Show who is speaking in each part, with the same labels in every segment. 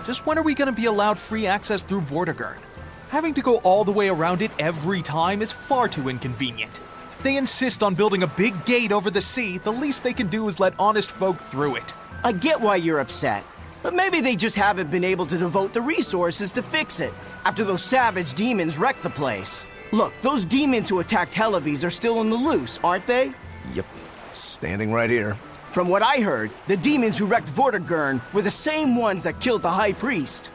Speaker 1: Just when are we gonna be allowed free access through Vortigern? Having to go all the way around it every time is far too inconvenient. If they insist on building a big gate over the sea, the least they can do is let honest folk through it.
Speaker 2: I get why you're upset, but maybe they just haven't been able to devote the resources to fix it after those savage demons wrecked the place. Look, those demons who attacked Helavis are still on the loose, aren't they?
Speaker 3: Yep, standing right here.
Speaker 2: From what I heard, the demons who wrecked Vortigern were the same ones that killed the High Priest.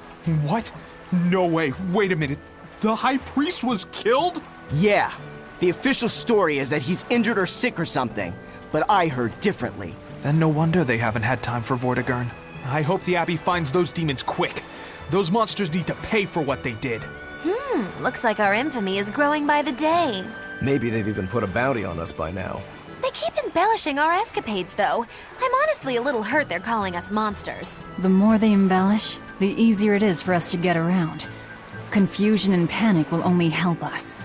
Speaker 1: What? No way, wait a minute. The High Priest was killed?
Speaker 2: Yeah. The official story is that he's injured or sick or something, but I heard differently.
Speaker 1: Then no wonder they haven't had time for Vortigern. I hope the Abbey finds those demons quick. Those monsters need to pay for what they did.
Speaker 4: Looks like our infamy is growing by the day.
Speaker 3: Maybe they've even put a bounty on us by now.
Speaker 4: They keep embellishing our escapades, though. I'm honestly a little hurt they're calling us monsters.
Speaker 5: The more they embellish, the easier it is for us to get around. Confusion and panic will only help us.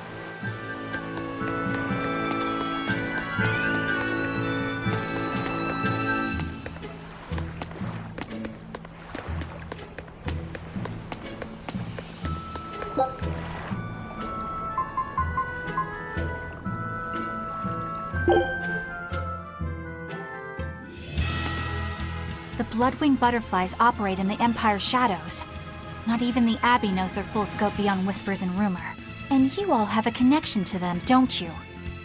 Speaker 6: The Bloodwing butterflies operate in the Empire's shadows. Not even the Abbey knows their full scope beyond whispers and rumor. And you all have a connection to them, don't you?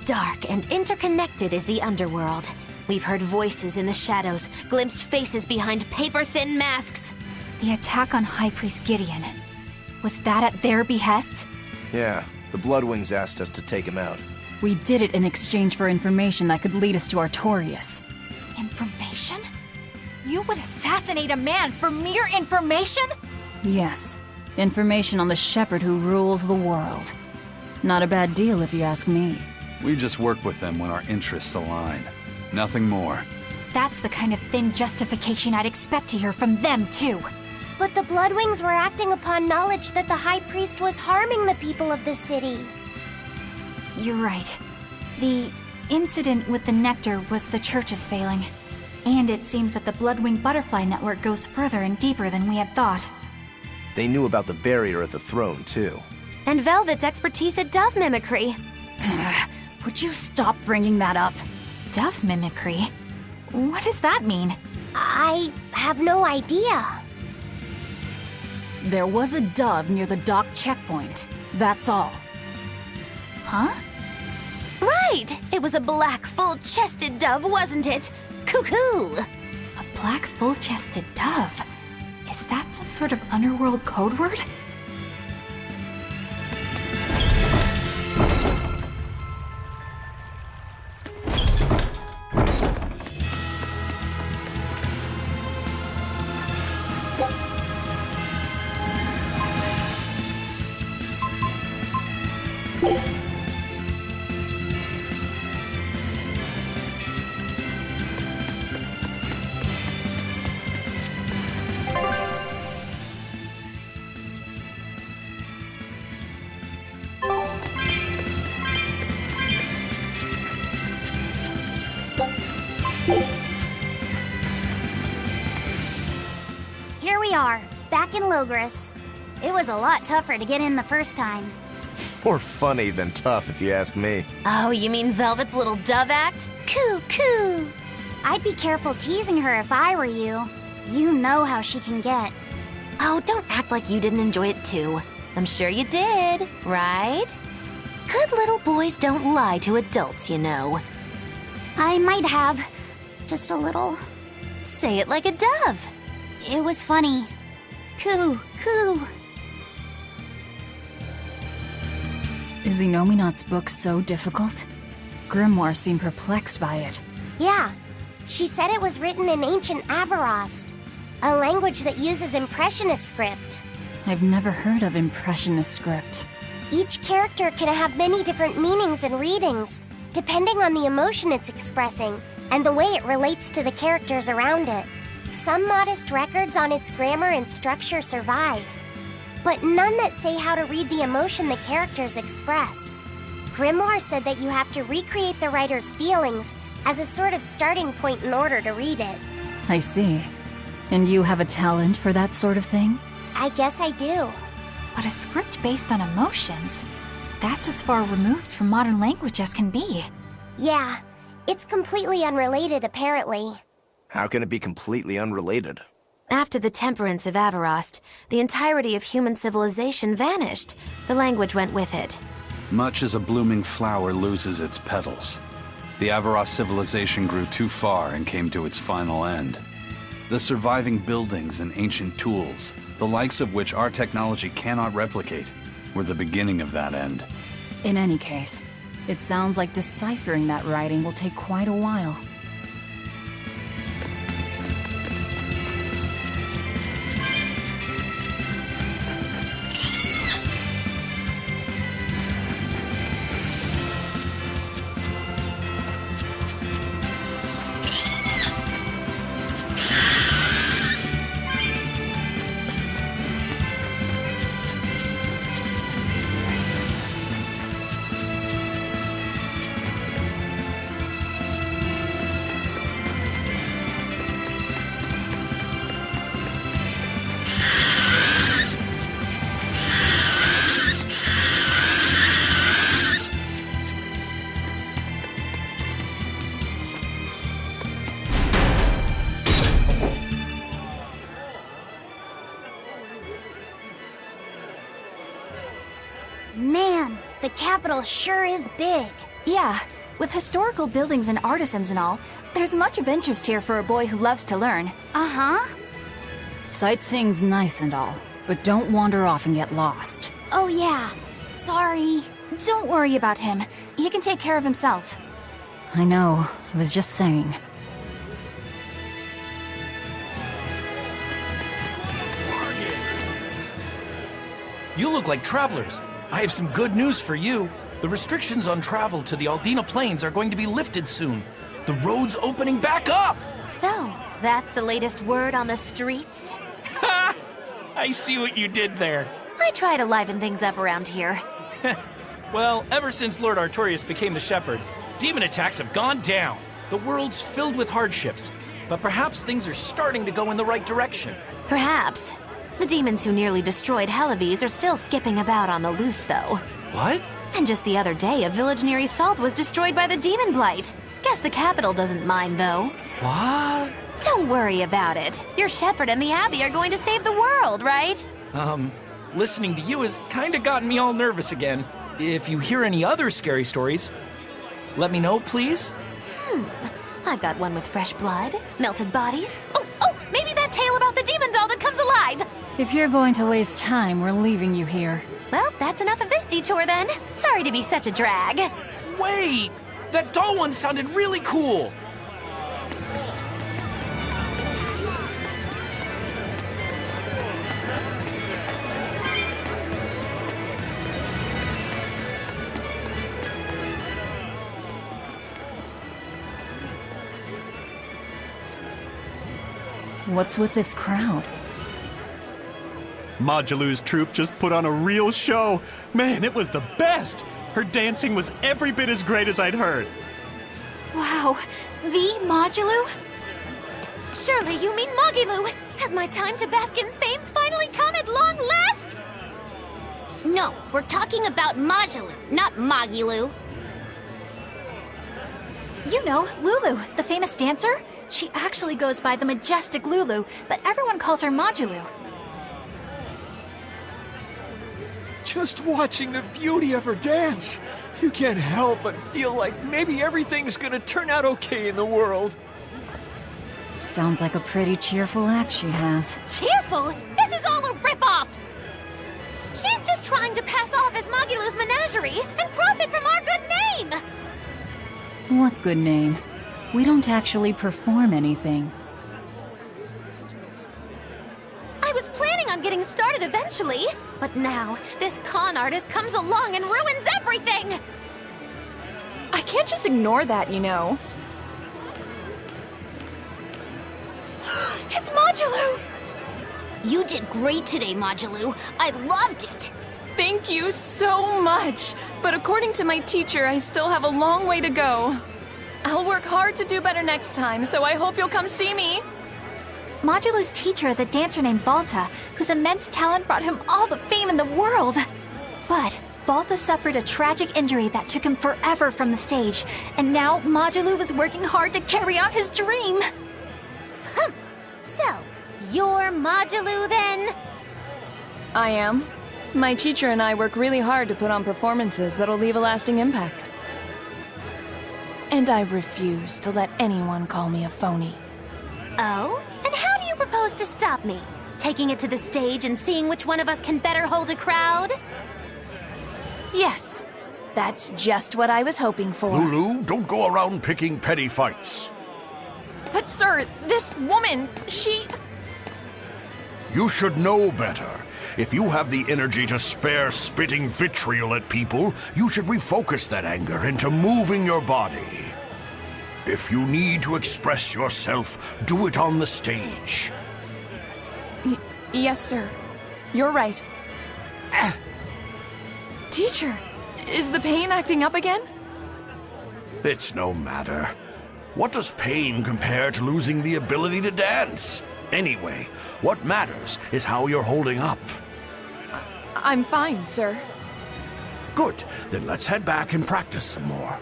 Speaker 4: Dark and interconnected is the underworld. We've heard voices in the shadows, glimpsed faces behind paper-thin masks.
Speaker 6: The attack on High Priest Gideon. Was that at their behest?
Speaker 3: Yeah, the Bloodwings asked us to take him out.
Speaker 5: We did it in exchange for information that could lead us to Artorias.
Speaker 6: Information? You would assassinate a man for mere information?
Speaker 5: Yes, information on the shepherd who rules the world. Not a bad deal if you ask me.
Speaker 7: We just work with them when our interests align. Nothing more.
Speaker 6: That's the kind of thin justification I'd expect to hear from them, too.
Speaker 8: But the Bloodwings were acting upon knowledge that the High Priest was harming the people of the city.
Speaker 6: You're right. The incident with the nectar was the Church's failing. And it seems that the Bloodwing Butterfly Network goes further and deeper than we had thought.
Speaker 3: They knew about the barrier at the throne, too.
Speaker 4: And Velvet's expertise at dove mimicry.
Speaker 6: Would you stop bringing that up? Dove mimicry? What does that mean?
Speaker 8: I have no idea.
Speaker 5: There was a dove near the dock checkpoint. That's all.
Speaker 6: Huh?
Speaker 4: Right! It was a black, full-chested dove, wasn't it? Cuckoo!
Speaker 6: A black, full-chested dove? Is that some sort of underworld code word?
Speaker 8: Here we are, back in Logris. It was a lot tougher to get in the first time.
Speaker 3: More funny than tough, if you ask me.
Speaker 4: Oh, you mean Velvet's little dove act? Coo, coo!
Speaker 8: I'd be careful teasing her if I were you. You know how she can get.
Speaker 4: Oh, don't act like you didn't enjoy it too. I'm sure you did, right? Good little boys don't lie to adults, you know.
Speaker 8: I might have. Just a little.
Speaker 4: Say it like a dove.
Speaker 8: It was funny. Coo, coo.
Speaker 5: Is Inominat's book so difficult? Grimoire seemed perplexed by it.
Speaker 8: Yeah. She said it was written in ancient Avarost, a language that uses Impressionist script.
Speaker 5: I've never heard of Impressionist script.
Speaker 8: Each character can have many different meanings and readings, depending on the emotion it's expressing and the way it relates to the characters around it. Some modest records on its grammar and structure survive, but none that say how to read the emotion the characters express. Grimoire said that you have to recreate the writer's feelings as a sort of starting point in order to read it.
Speaker 5: I see. And you have a talent for that sort of thing?
Speaker 8: I guess I do.
Speaker 6: But a script based on emotions? That's as far removed from modern language as can be.
Speaker 8: Yeah, it's completely unrelated apparently.
Speaker 3: How can it be completely unrelated?
Speaker 4: After the temperance of Avarost, the entirety of human civilization vanished. The language went with it.
Speaker 7: Much as a blooming flower loses its petals, the Avarost civilization grew too far and came to its final end. The surviving buildings and ancient tools, the likes of which our technology cannot replicate, were the beginning of that end.
Speaker 5: In any case, it sounds like deciphering that writing will take quite a while.
Speaker 8: Man, the capital sure is big.
Speaker 6: Yeah, with historical buildings and artisans and all, there's much of interest here for a boy who loves to learn.
Speaker 8: Uh-huh.
Speaker 5: Sightseeing's nice and all, but don't wander off and get lost.
Speaker 8: Oh yeah, sorry.
Speaker 6: Don't worry about him. He can take care of himself.
Speaker 5: I know, I was just saying.
Speaker 9: You look like travelers. I have some good news for you. The restrictions on travel to the Aldina Plains are going to be lifted soon. The road's opening back up!
Speaker 4: So, that's the latest word on the streets?
Speaker 9: Ha! I see what you did there.
Speaker 4: I try to liven things up around here.
Speaker 9: Well, ever since Lord Artorius became the Shepherd, demon attacks have gone down. The world's filled with hardships, but perhaps things are starting to go in the right direction.
Speaker 4: Perhaps. The demons who nearly destroyed Halaves are still skipping about on the loose, though.
Speaker 9: What?
Speaker 4: And just the other day, a village near Salt was destroyed by the demon blight. Guess the capital doesn't mind, though.
Speaker 9: What?
Speaker 4: Don't worry about it. Your shepherd and the Abbey are going to save the world, right?
Speaker 9: Listening to you has kinda gotten me all nervous again. If you hear any other scary stories, let me know, please.
Speaker 4: I've got one with fresh blood, melted bodies. Oh, maybe that tale about the demon doll that comes alive!
Speaker 5: If you're going to waste time, we're leaving you here.
Speaker 4: Well, that's enough of this detour then. Sorry to be such a drag.
Speaker 9: Wait! That doll one sounded really cool!
Speaker 5: What's with this crowd?
Speaker 10: Majelus' troupe just put on a real show. Man, it was the best! Her dancing was every bit as great as I'd heard.
Speaker 6: Wow, the Majelus?
Speaker 4: Surely you mean Magilu! Has my time to bask in fame finally come at long last?
Speaker 8: No, we're talking about Majelus, not Magilu.
Speaker 6: You know, Lulu, the famous dancer? She actually goes by the majestic Lulu, but everyone calls her Majelus.
Speaker 11: Just watching the beauty of her dance, you can't help but feel like maybe everything's gonna turn out okay in the world.
Speaker 5: Sounds like a pretty cheerful act she has.
Speaker 4: Cheerful? This is all a ripoff! She's just trying to pass off as Magilu's menagerie and profit from our good name!
Speaker 5: What good name? We don't actually perform anything.
Speaker 4: I was planning on getting started eventually, but now this con artist comes along and ruins everything!
Speaker 12: I can't just ignore that, you know.
Speaker 6: It's Majelus!
Speaker 8: You did great today, Majelus. I loved it.
Speaker 12: Thank you so much. But according to my teacher, I still have a long way to go. I'll work hard to do better next time, so I hope you'll come see me.
Speaker 6: Majelus' teacher is a dancer named Balta, whose immense talent brought him all the fame in the world. But Balta suffered a tragic injury that took him forever from the stage, and now Majelu was working hard to carry out his dream.
Speaker 4: So, you're Majelus then?
Speaker 12: I am. My teacher and I work really hard to put on performances that'll leave a lasting impact. And I refuse to let anyone call me a phony.
Speaker 4: Oh? And how do you propose to stop me? Taking it to the stage and seeing which one of us can better hold a crowd?
Speaker 12: Yes, that's just what I was hoping for.
Speaker 13: Lulu, don't go around picking petty fights.
Speaker 12: But sir, this woman, she...
Speaker 13: You should know better. If you have the energy to spare spitting vitriol at people, you should refocus that anger into moving your body. If you need to express yourself, do it on the stage.
Speaker 12: Yes, sir. You're right. Teacher, is the pain acting up again?
Speaker 13: It's no matter. What does pain compare to losing the ability to dance? Anyway, what matters is how you're holding up.
Speaker 12: I'm fine, sir.
Speaker 13: Good. Then let's head back and practice some more.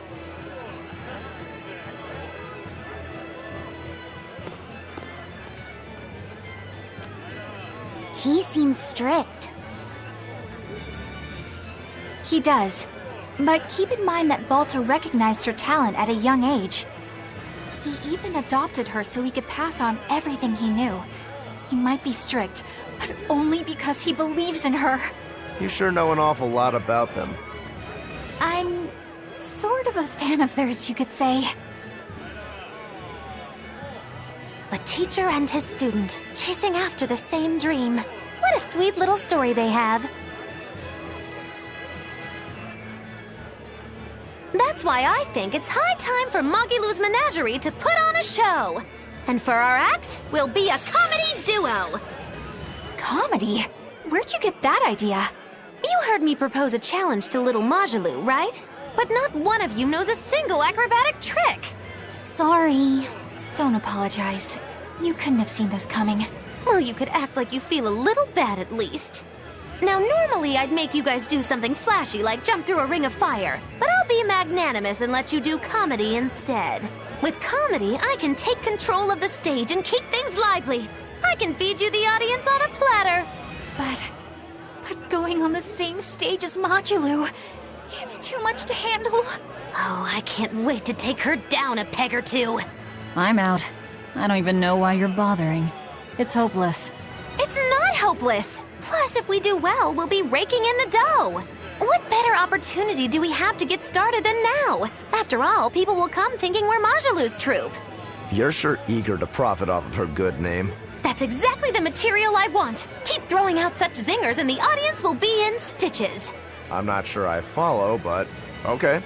Speaker 8: He seems strict.
Speaker 6: He does. But keep in mind that Balta recognized her talent at a young age. He even adopted her so he could pass on everything he knew. He might be strict, but only because he believes in her.
Speaker 3: You sure know an awful lot about them.
Speaker 6: I'm sort of a fan of theirs, you could say.
Speaker 4: A teacher and his student, chasing after the same dream. What a sweet little story they have. That's why I think it's high time for Majelus' Menagerie to put on a show. And for our act, we'll be a comedy duo.
Speaker 6: Comedy? Where'd you get that idea?
Speaker 4: You heard me propose a challenge to little Majelus, right? But not one of you knows a single acrobatic trick.
Speaker 6: Sorry. Don't apologize. You couldn't have seen this coming.
Speaker 4: Well, you could act like you feel a little bad at least. Now, normally I'd make you guys do something flashy like jump through a ring of fire, but I'll be magnanimous and let you do comedy instead. With comedy, I can take control of the stage and keep things lively. I can feed you the audience on a platter.
Speaker 6: But going on the same stage as Majelus, it's too much to handle.
Speaker 4: Oh, I can't wait to take her down a peg or two.
Speaker 5: I'm out. I don't even know why you're bothering. It's hopeless.
Speaker 4: It's not hopeless. Plus, if we do well, we'll be raking in the dough. What better opportunity do we have to get started than now? After all, people will come thinking we're Majelus' troupe.
Speaker 3: You're sure eager to profit off of her good name.
Speaker 4: That's exactly the material I want. Keep throwing out such zingers and the audience will be in stitches.
Speaker 3: I'm not sure I follow, but okay.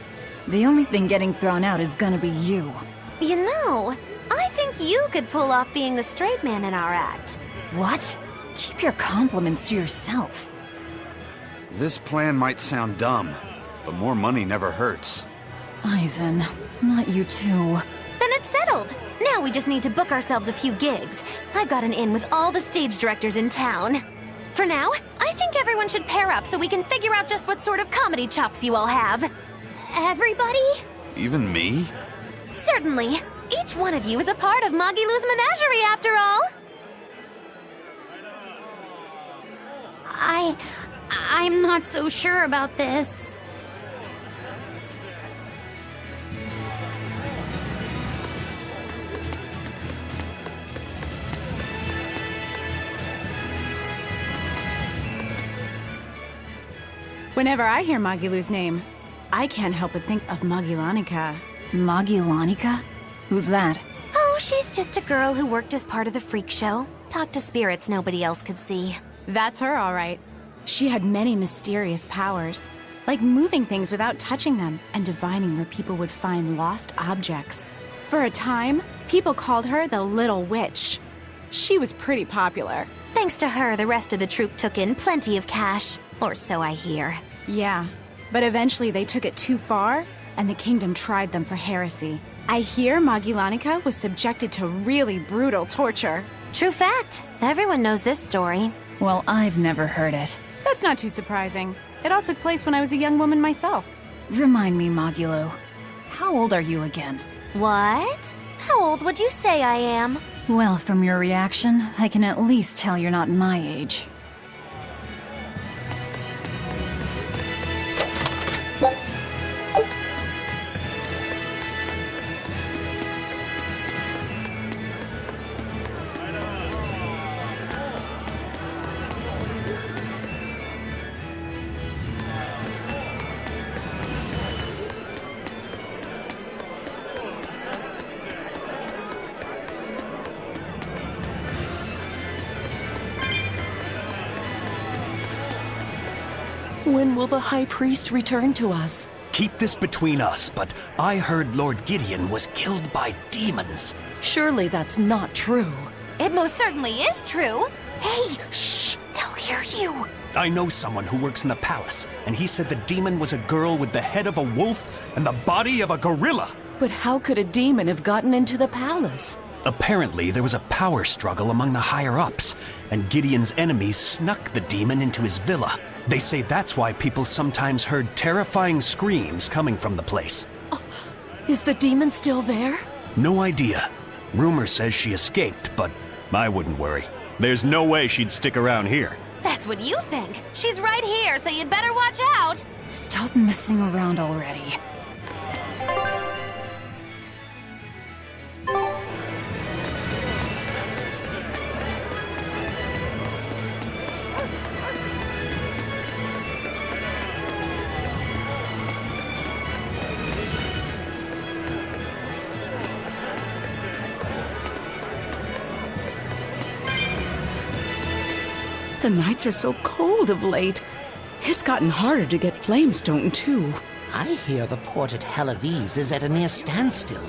Speaker 5: The only thing getting thrown out is gonna be you.
Speaker 4: You know, I think you could pull off being the straight man in our act.
Speaker 5: What? Keep your compliments to yourself.
Speaker 7: This plan might sound dumb, but more money never hurts.
Speaker 5: Eisen, not you too.
Speaker 4: Then it's settled. Now we just need to book ourselves a few gigs. I've got an in with all the stage directors in town. For now, I think everyone should pair up so we can figure out just what sort of comedy chops you all have. Everybody?
Speaker 7: Even me?
Speaker 4: Certainly. Each one of you is a part of Majelus' Menagerie, after all.
Speaker 8: I'm not so sure about this.
Speaker 14: Whenever I hear Majelus' name, I can't help but think of Magellanica.
Speaker 5: Magellanica? Who's that?
Speaker 4: Oh, she's just a girl who worked as part of the freak show. Talked to spirits nobody else could see.
Speaker 14: That's her, all right. She had many mysterious powers, like moving things without touching them and divining where people would find lost objects. For a time, people called her the Little Witch. She was pretty popular.
Speaker 4: Thanks to her, the rest of the troupe took in plenty of cash. Or so I hear.
Speaker 14: Yeah, but eventually they took it too far, and the kingdom tried them for heresy. I hear Magellanica was subjected to really brutal torture.
Speaker 4: True fact. Everyone knows this story.
Speaker 5: Well, I've never heard it.
Speaker 14: That's not too surprising. It all took place when I was a young woman myself.
Speaker 5: Remind me, Majelus. How old are you again?
Speaker 4: What? How old would you say I am?
Speaker 5: Well, from your reaction, I can at least tell you're not my age.
Speaker 15: When will the High Priest return to us?
Speaker 16: Keep this between us, but I heard Lord Gideon was killed by demons.
Speaker 15: Surely that's not true.
Speaker 4: It most certainly is true. Hey, shh! They'll hear you.
Speaker 16: I know someone who works in the palace, and he said the demon was a girl with the head of a wolf and the body of a gorilla.
Speaker 15: But how could a demon have gotten into the palace?
Speaker 16: Apparently, there was a power struggle among the higher-ups, and Gideon's enemies snuck the demon into his villa. They say that's why people sometimes heard terrifying screams coming from the place.
Speaker 15: Oh, is the demon still there?
Speaker 16: No idea. Rumor says she escaped, but I wouldn't worry.
Speaker 10: There's no way she'd stick around here.
Speaker 4: That's what you think. She's right here, so you'd better watch out.
Speaker 5: Stop messing around already.
Speaker 17: The nights are so cold of late. It's gotten harder to get flamestone, too.
Speaker 18: I hear the port at Helavis is at a near standstill.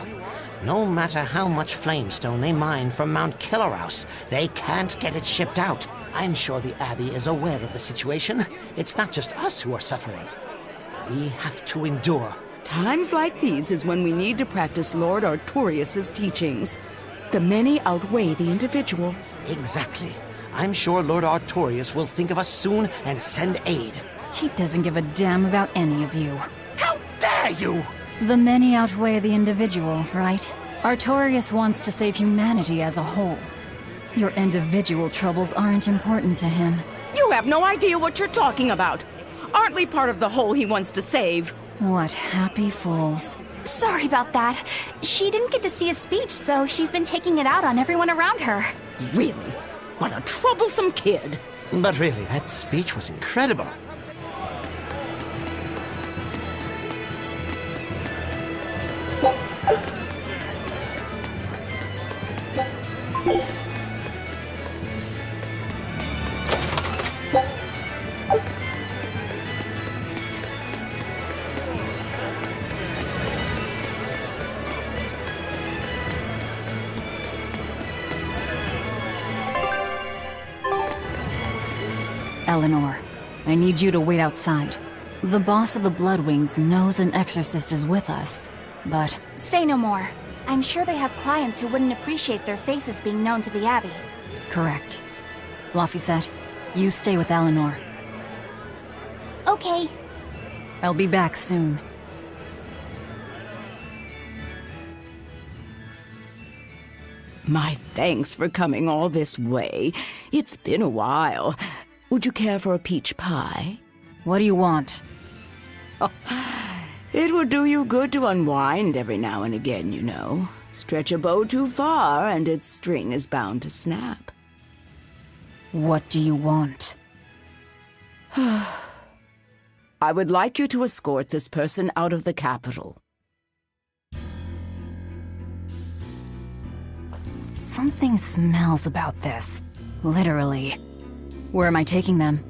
Speaker 18: No matter how much flamestone they mine from Mount Killerhouse, they can't get it shipped out. I'm sure the Abbey is aware of the situation. It's not just us who are suffering. We have to endure.
Speaker 17: Times like these is when we need to practice Lord Artorius' teachings. The many outweigh the individual.
Speaker 18: Exactly. I'm sure Lord Artorius will think of us soon and send aid.
Speaker 5: He doesn't give a damn about any of you.
Speaker 18: How dare you!
Speaker 5: The many outweigh the individual, right? Artorius wants to save humanity as a whole. Your individual troubles aren't important to him.
Speaker 17: You have no idea what you're talking about. Aren't we part of the whole he wants to save?
Speaker 5: What happy fools.
Speaker 6: Sorry about that. She didn't get to see a speech, so she's been taking it out on everyone around her.
Speaker 17: Really? What a troublesome kid.
Speaker 18: But really, that speech was incredible.
Speaker 5: Eleanor, I need you to wait outside. The boss of the Bloodwings knows an exorcist is with us, but...
Speaker 6: Say no more. I'm sure they have clients who wouldn't appreciate their faces being known to the Abbey.
Speaker 5: Correct. Laphicet, you stay with Eleanor.
Speaker 6: Okay.
Speaker 5: I'll be back soon.
Speaker 17: My thanks for coming all this way. It's been a while. Would you care for a peach pie?
Speaker 5: What do you want?
Speaker 17: Oh, it would do you good to unwind every now and again, you know. Stretch a bow too far and its string is bound to snap.
Speaker 5: What do you want?
Speaker 17: I would like you to escort this person out of the capital.
Speaker 5: Something smells about this. Literally. Where am I taking them?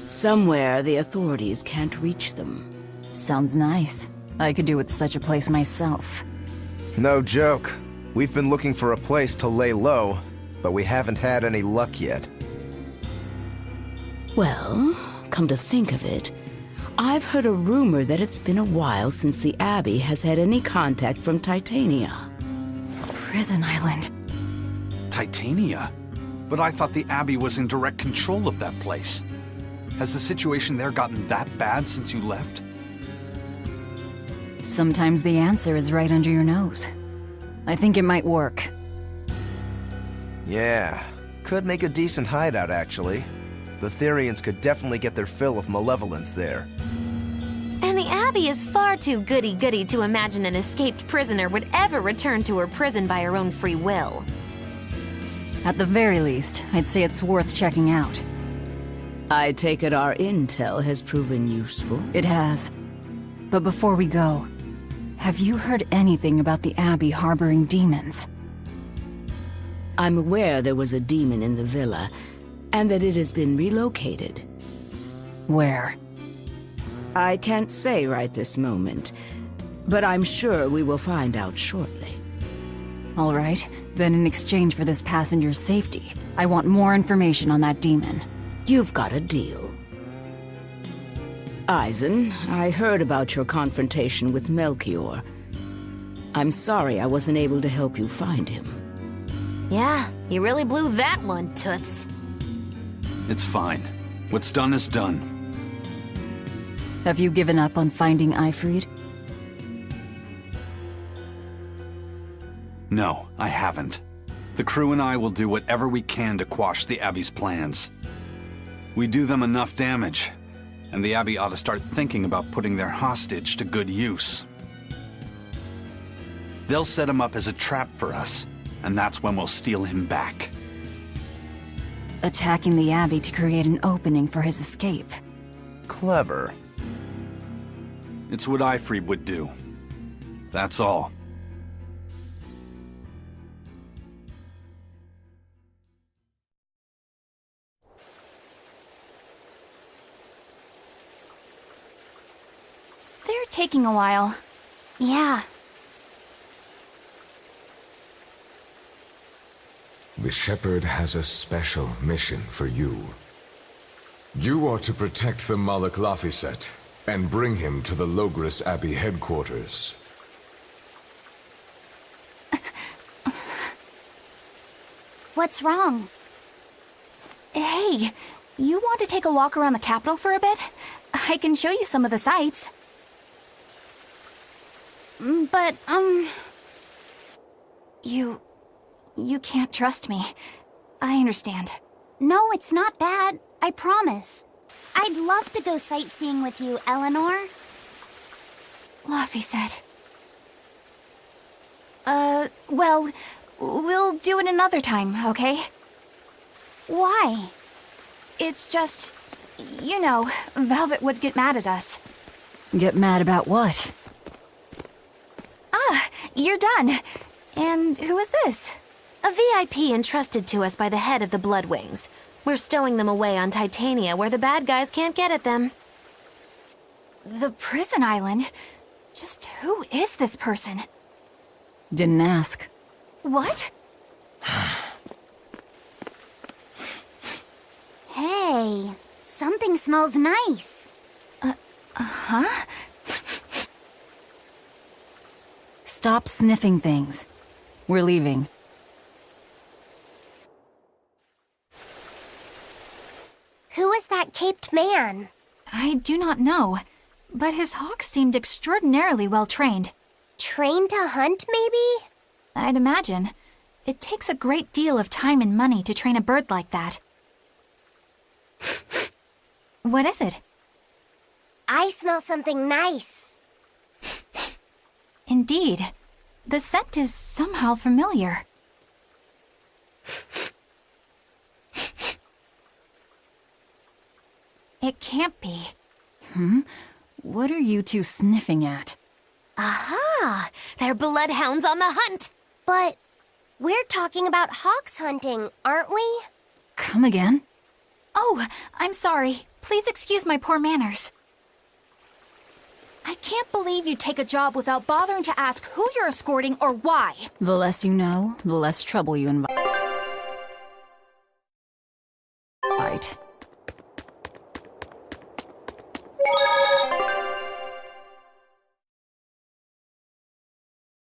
Speaker 17: Somewhere the authorities can't reach them.
Speaker 5: Sounds nice. I could do with such a place myself.
Speaker 3: No joke. We've been looking for a place to lay low, but we haven't had any luck yet.
Speaker 17: Well, come to think of it, I've heard a rumor that it's been a while since the Abbey has had any contact from Titania.
Speaker 5: Prison Island.
Speaker 7: Titania? But I thought the Abbey was in direct control of that place. Has the situation there gotten that bad since you left?
Speaker 5: Sometimes the answer is right under your nose. I think it might work.
Speaker 3: Yeah, could make a decent hideout, actually. The Therians could definitely get their fill of malevolence there.
Speaker 4: And the Abbey is far too goody-goody to imagine an escaped prisoner would ever return to her prison by her own free will.
Speaker 5: At the very least, I'd say it's worth checking out.
Speaker 17: I take it our intel has proven useful.
Speaker 5: It has. But before we go, have you heard anything about the Abbey harboring demons?
Speaker 17: I'm aware there was a demon in the villa, and that it has been relocated.
Speaker 5: Where?
Speaker 17: I can't say right this moment, but I'm sure we will find out shortly.
Speaker 5: All right, then in exchange for this passenger's safety, I want more information on that demon.
Speaker 17: You've got a deal. Eisen, I heard about your confrontation with Melchior. I'm sorry I wasn't able to help you find him.
Speaker 4: Yeah, you really blew that one, Toots.
Speaker 7: It's fine. What's done is done.
Speaker 5: Have you given up on finding Eifried?
Speaker 7: No, I haven't. The crew and I will do whatever we can to quash the Abbey's plans. We do them enough damage, and the Abbey ought to start thinking about putting their hostage to good use. They'll set him up as a trap for us, and that's when we'll steal him back.
Speaker 5: Attacking the Abbey to create an opening for his escape.
Speaker 3: Clever.
Speaker 7: It's what Eifried would do. That's all.
Speaker 6: They're taking a while.
Speaker 4: Yeah.
Speaker 19: The Shepherd has a special mission for you. You are to protect the Malak Laphicet and bring him to the Logres Abbey headquarters.
Speaker 8: What's wrong?
Speaker 6: Hey, you want to take a walk around the capital for a bit? I can show you some of the sights. But, You can't trust me. I understand.
Speaker 8: No, it's not that. I promise. I'd love to go sightseeing with you, Eleanor.
Speaker 6: Laphicet. Well, we'll do it another time, okay?
Speaker 8: Why?
Speaker 6: It's just, you know, Velvet would get mad at us.
Speaker 5: Get mad about what?
Speaker 6: Ah, you're done. And who is this?
Speaker 4: A VIP entrusted to us by the head of the Bloodwings. We're stowing them away on Titania where the bad guys can't get at them.
Speaker 6: The prison island? Just who is this person?
Speaker 5: Didn't ask.
Speaker 6: What?
Speaker 8: Hey, something smells nice.
Speaker 6: Huh?
Speaker 5: Stop sniffing things. We're leaving.
Speaker 8: Who is that caped man?
Speaker 6: I do not know, but his hawks seemed extraordinarily well trained.
Speaker 8: Trained to hunt, maybe?
Speaker 6: I'd imagine. It takes a great deal of time and money to train a bird like that. What is it?
Speaker 8: I smell something nice.
Speaker 6: Indeed. The scent is somehow familiar. It can't be.
Speaker 5: What are you two sniffing at?
Speaker 4: Aha! They're bloodhounds on the hunt!
Speaker 8: But we're talking about hawks hunting, aren't we?
Speaker 5: Come again?
Speaker 6: Oh, I'm sorry. Please excuse my poor manners. I can't believe you take a job without bothering to ask who you're escorting or why.
Speaker 5: The less you know, the less trouble you invite.